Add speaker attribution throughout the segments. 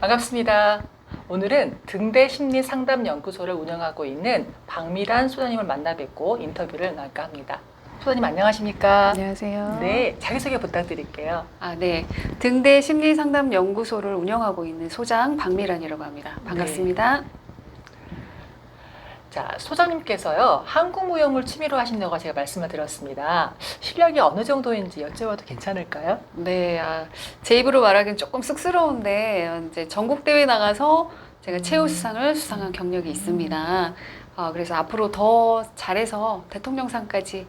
Speaker 1: 반갑습니다. 오늘은 등대 심리 상담 연구소를 운영하고 있는 박미란 소장님을 만나 뵙고 인터뷰를 나눌까 합니다. 소장님 안녕하십니까?
Speaker 2: 안녕하세요.
Speaker 1: 네, 자기소개 부탁드릴게요.
Speaker 2: 네. 등대 심리상담 연구소를 운영하고 있는 소장 박미란이라고 합니다. 반갑습니다.
Speaker 1: 자, 소장님께서요, 한국 무용을 취미로 하신다고 제가 말씀을 드렸습니다. 실력이 어느 정도인지 여쭤봐도 괜찮을까요?
Speaker 2: 네. 제 입으로 말하기는 조금 쑥스러운데 이제 전국 대회 나가서 제가 최우수상을 수상한 경력이 있습니다. 그래서 앞으로 더 잘해서 대통령상까지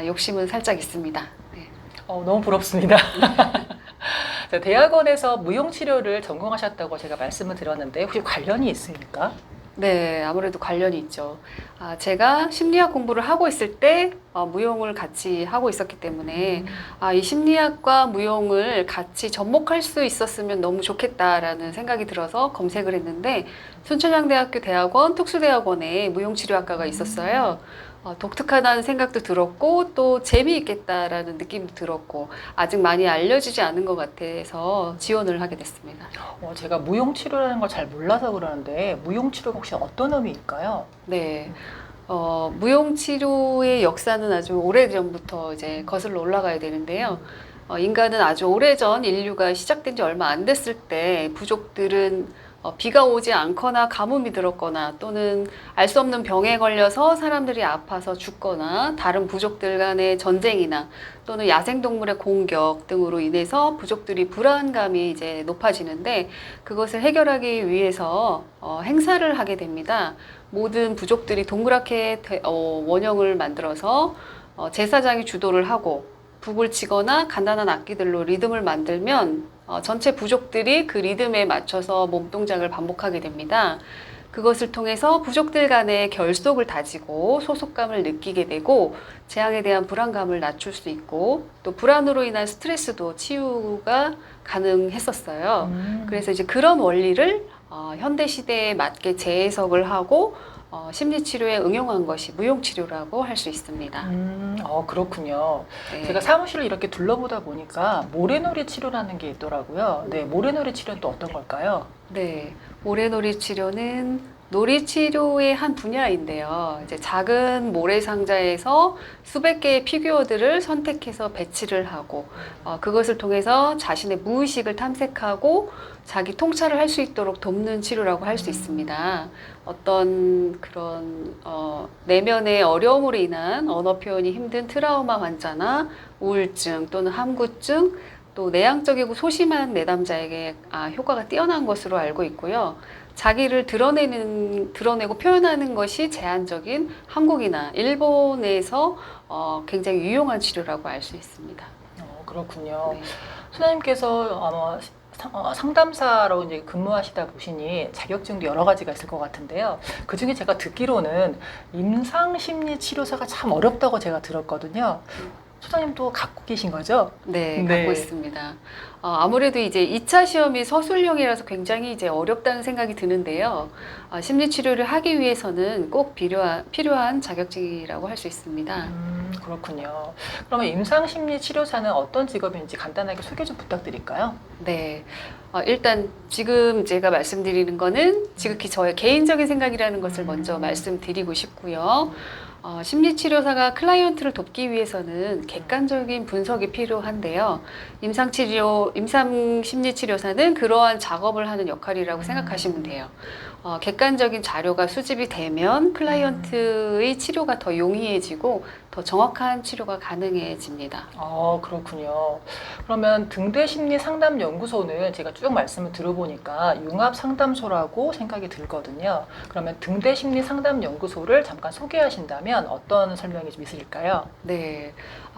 Speaker 2: 욕심은 살짝 있습니다. 네.
Speaker 1: 너무 부럽습니다. 자, 대학원에서 무용치료를 전공하셨다고 제가 말씀을 드렸는데 혹시 관련이 있습니까?
Speaker 2: 네, 아무래도 관련이 있죠. 제가 심리학 공부를 하고 있을 때 무용을 같이 하고 있었기 때문에 이 심리학과 무용을 같이 접목할 수 있었으면 너무 좋겠다라는 생각이 들어서 검색을 했는데 순천향대학교 대학원 특수대학원에 무용치료학과가 있었어요. 독특하다는 생각도 들었고 또 재미있겠다라는 느낌도 들었고 아직 많이 알려지지 않은 것 같아서 지원을 하게 됐습니다.
Speaker 1: 제가 무용치료라는 걸 잘 몰라서 그러는데 무용치료가 혹시 어떤 의미일까요?
Speaker 2: 네. 무용치료의 역사는 아주 오래전부터 이제 거슬러 올라가야 되는데요. 인간은 아주 오래전 인류가 시작된 지 얼마 안 됐을 때 부족들은 비가 오지 않거나 가뭄이 들었거나 또는 알 수 없는 병에 걸려서 사람들이 아파서 죽거나 다른 부족들 간의 전쟁이나 또는 야생동물의 공격 등으로 인해서 부족들이 불안감이 이제 높아지는데 그것을 해결하기 위해서 행사를 하게 됩니다. 모든 부족들이 동그랗게 원형을 만들어서 제사장이 주도를 하고 북을 치거나 간단한 악기들로 리듬을 만들면 전체 부족들이 그 리듬에 맞춰서 몸동작을 반복하게 됩니다. 그것을 통해서 부족들 간의 결속을 다지고 소속감을 느끼게 되고 재앙에 대한 불안감을 낮출 수 있고 또 불안으로 인한 스트레스도 치유가 가능했었어요. 그래서 이제 그런 원리를 현대 시대에 맞게 재해석을 하고 심리치료에 응용한 것이 무용치료라고 할 수 있습니다.
Speaker 1: 그렇군요.
Speaker 2: 네.
Speaker 1: 제가 사무실을 이렇게 둘러보다 보니까 모래놀이 치료라는 게 있더라고요. 네, 모래놀이 치료는 또 어떤 걸까요?
Speaker 2: 네, 모래놀이 치료는 놀이 치료의 한 분야인데요. 이제 작은 모래 상자에서 수백 개의 피규어들을 선택해서 배치를 하고 그것을 통해서 자신의 무의식을 탐색하고 자기 통찰을 할 수 있도록 돕는 치료라고 할 수 있습니다. 어떤 그런 내면의 어려움으로 인한 언어 표현이 힘든 트라우마 환자나 우울증 또는 함구증 또 내향적이고 소심한 내담자에게 효과가 뛰어난 것으로 알고 있고요. 자기를 드러내고 표현하는 것이 제한적인 한국이나 일본에서 굉장히 유용한 치료라고 알 수 있습니다.
Speaker 1: 그렇군요.
Speaker 2: 네.
Speaker 1: 소장님께서 아마 상담사로 이제 근무하시다 보시니 자격증도 여러 가지가 있을 것 같은데요. 그 중에 제가 듣기로는 임상심리치료사가 참 어렵다고 제가 들었거든요. 소장님도 갖고 계신 거죠?
Speaker 2: 네,
Speaker 1: 네.
Speaker 2: 갖고 있습니다. 아무래도 이제 2차 시험이 서술형이라서 굉장히 이제 어렵다는 생각이 드는데요. 심리치료를 하기 위해서는 꼭 필요한 자격증이라고 할 수 있습니다.
Speaker 1: 그렇군요. 그러면 임상심리치료사는 어떤 직업인지 간단하게 소개 좀 부탁드릴까요?
Speaker 2: 네. 일단 지금 제가 말씀드리는 거는 지극히 저의 개인적인 생각이라는 것을 먼저 말씀드리고 싶고요. 심리치료사가 클라이언트를 돕기 위해서는 객관적인 분석이 필요한데요. 임상심리치료사는 그러한 작업을 하는 역할이라고 생각하시면 돼요. 객관적인 자료가 수집이 되면 클라이언트의 치료가 더 용이해지고 더 정확한 치료가 가능해집니다.
Speaker 1: 그렇군요. 그러면 등대심리상담연구소는 제가 쭉 말씀을 들어보니까 융합상담소라고 생각이 들거든요. 그러면 등대심리상담연구소를 잠깐 소개하신다면 어떤 설명이 좀 있으실까요?
Speaker 2: 네.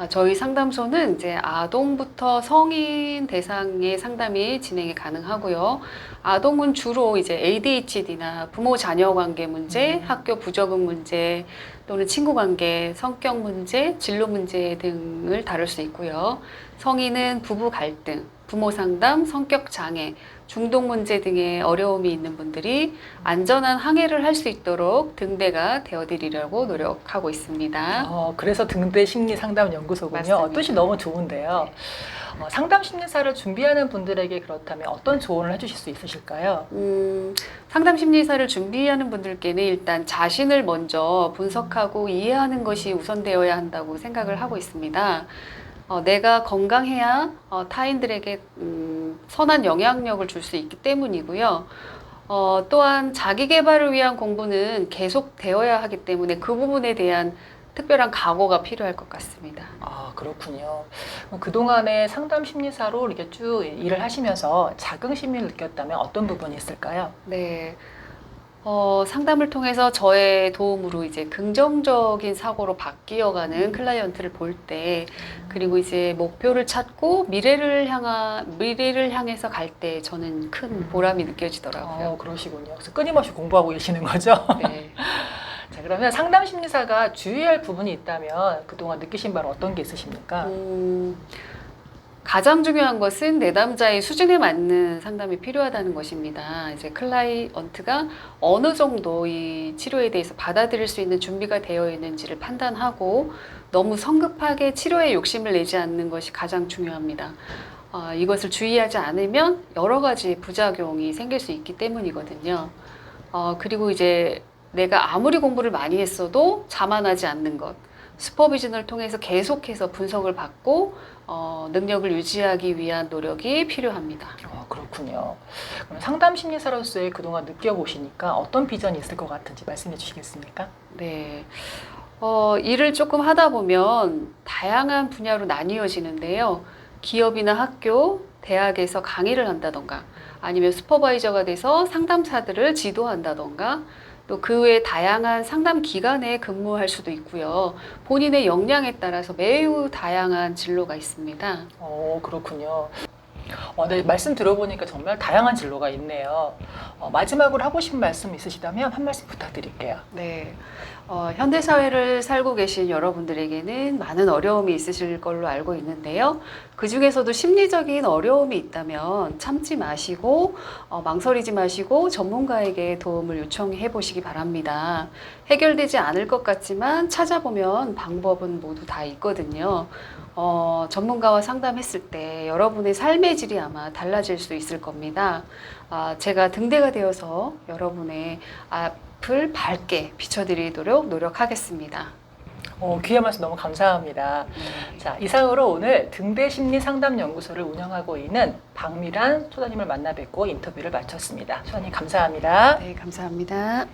Speaker 2: 저희 상담소는 이제 아동부터 성인 대상의 상담이 진행이 가능하고요. 아동은 주로 이제 ADHD나 부모 자녀 관계 문제, 학교 부적응 문제, 또는 친구 관계, 성격 문제, 진로 문제 등을 다룰 수 있고요. 성인은 부부 갈등, 부모 상담, 성격 장애, 중독 문제 등의 어려움이 있는 분들이 안전한 항해를 할 수 있도록 등대가 되어드리려고 노력하고 있습니다.
Speaker 1: 그래서 등대 심리 상담 연구소군요.
Speaker 2: 맞습니다.
Speaker 1: 뜻이 너무 좋은데요. 상담 심리사를 준비하는 분들에게 그렇다면 어떤 조언을 해주실 수 있으실까요?
Speaker 2: 상담 심리사를 준비하는 분들께는 일단 자신을 먼저 분석하고 이해하는 것이 우선되어야 한다고 생각을 하고 있습니다. 내가 건강해야 타인들에게 선한 영향력을 줄 수 있기 때문이고요. 또한 자기 개발을 위한 공부는 계속 되어야 하기 때문에 그 부분에 대한 특별한 각오가 필요할 것 같습니다.
Speaker 1: 그렇군요. 그동안에 상담 심리사로 이렇게 쭉 일을 하시면서 자긍심을 느꼈다면 어떤 부분이 있을까요?
Speaker 2: 네. 상담을 통해서 저의 도움으로 이제 긍정적인 사고로 바뀌어가는 클라이언트를 볼 때, 그리고 이제 목표를 찾고 미래를 향해서 갈 때 저는 큰 보람이 느껴지더라고요.
Speaker 1: 그러시군요. 그래서 끊임없이 공부하고 계시는 거죠?
Speaker 2: 네.
Speaker 1: 자, 그러면 상담 심리사가 주의할 부분이 있다면 그동안 느끼신 바는 어떤 게 있으십니까?
Speaker 2: 가장 중요한 것은 내담자의 수준에 맞는 상담이 필요하다는 것입니다. 이제 클라이언트가 어느 정도 이 치료에 대해서 받아들일 수 있는 준비가 되어 있는지를 판단하고 너무 성급하게 치료에 욕심을 내지 않는 것이 가장 중요합니다. 이것을 주의하지 않으면 여러 가지 부작용이 생길 수 있기 때문이거든요. 그리고 이제 내가 아무리 공부를 많이 했어도 자만하지 않는 것. 슈퍼비전을 통해서 계속해서 분석을 받고 능력을 유지하기 위한 노력이 필요합니다.
Speaker 1: 그렇군요. 그럼 상담 심리사로서의 그동안 느껴보시니까 어떤 비전이 있을 것 같은지 말씀해 주시겠습니까?
Speaker 2: 네. 일을 조금 하다 보면 다양한 분야로 나뉘어지는데요. 기업이나 학교, 대학에서 강의를 한다던가 아니면 슈퍼바이저가 돼서 상담사들을 지도한다던가 또 그 외에 다양한 상담 기관에 근무할 수도 있고요. 본인의 역량에 따라서 매우 다양한 진로가 있습니다.
Speaker 1: 그렇군요. 네, 말씀 들어보니까 정말 다양한 진로가 있네요. 마지막으로 하고 싶은 말씀 있으시다면 한 말씀 부탁드릴게요.
Speaker 2: 네. 현대사회를 살고 계신 여러분들에게는 많은 어려움이 있으실 걸로 알고 있는데요. 그 중에서도 심리적인 어려움이 있다면 참지 마시고, 망설이지 마시고 전문가에게 도움을 요청해 보시기 바랍니다. 해결되지 않을 것 같지만 찾아보면 방법은 모두 다 있거든요. 전문가와 상담했을 때 여러분의 삶의 질이 아마 달라질 수 있을 겁니다. 제가 등대가 되어서 여러분의 앞을 밝게 비춰드리도록 노력하겠습니다.
Speaker 1: 귀한 말씀 너무 감사합니다. 자, 이상으로 오늘 등대 심리 상담 연구소를 운영하고 있는 박미란 소장님을 만나 뵙고 인터뷰를 마쳤습니다. 소장님 감사합니다.
Speaker 2: 네, 감사합니다.